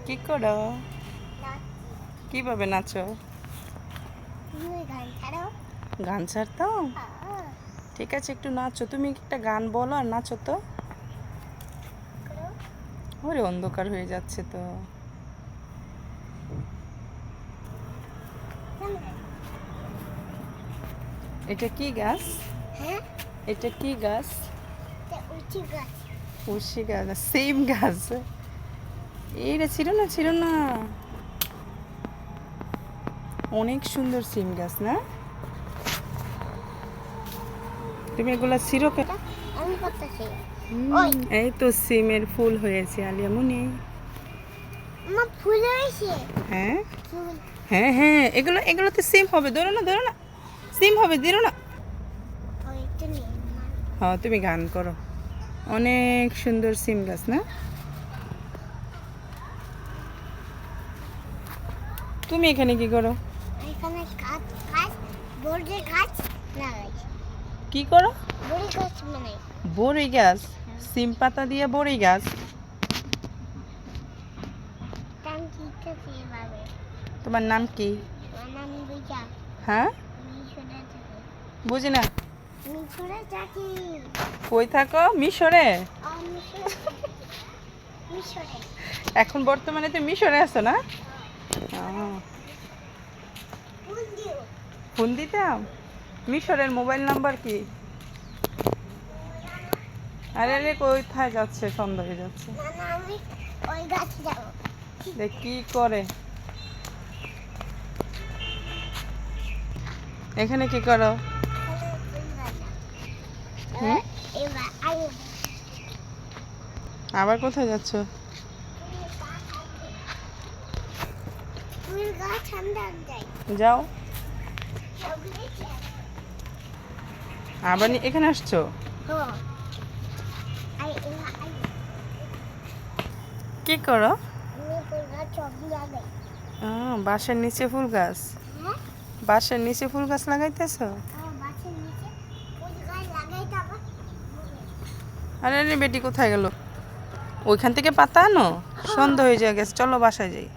কি করো? কিভাবে নাচো? গান ছাড়তো? ঠিক আছে, একটু নাচো। তুমি একটা গান বলো আর নাচো তো। ওরে অন্ধকার হয়ে যাচ্ছে তো। এটা কি গাছ? এটা কি গাছ? উশি গাছ, সেম গাছ। এইটা ছিল না, ছিল না। অনেক সুন্দর সিম গাছ না? তুমি এগুলা ছিড়ো কেন? এই তো সিমের ফুল হয়েছে আলিয়ামুনি। হ্যাঁ হ্যাঁ হ্যাঁ, এগুলো এগুলোতে সিম হবে। ধরো না, ধরো না, সিম হবে, ধরো না। হ্যাঁ, তুমি গান করো। অনেক সুন্দর সিম গাছ না? তুমি এখানে কি করো? কি করো? বড়ি গাছ? সিম পাতা দিয়ে বড়ি গাছ? তোমার নাম কি? হ্যাঁ, বুঝি না। কই থাকো? মিশরে? এখন বর্তমানে তো মিশরে আছো না? ফোন দিতাম। মিশরের মোবাইল নাম্বার কি? আরে আরে, কোথায় যাচ্ছে? সন্ধ্যা হয়ে যাচ্ছে। দেখ কি করে। এখানে কি করো? আবার কোথায় যাচ্ছ? যাও। আবার এখানে আসছো? কি করো? বাসার নিচে ফুল গাছ? বাসার নিচে ফুল গাছ লাগাইতেছ? আরে আরে, বেটি কোথায় গেল? ওইখান থেকে পাতা আনো। সন্ধ্যা হয়ে যায় গেছে, চলো বাসায় যাই।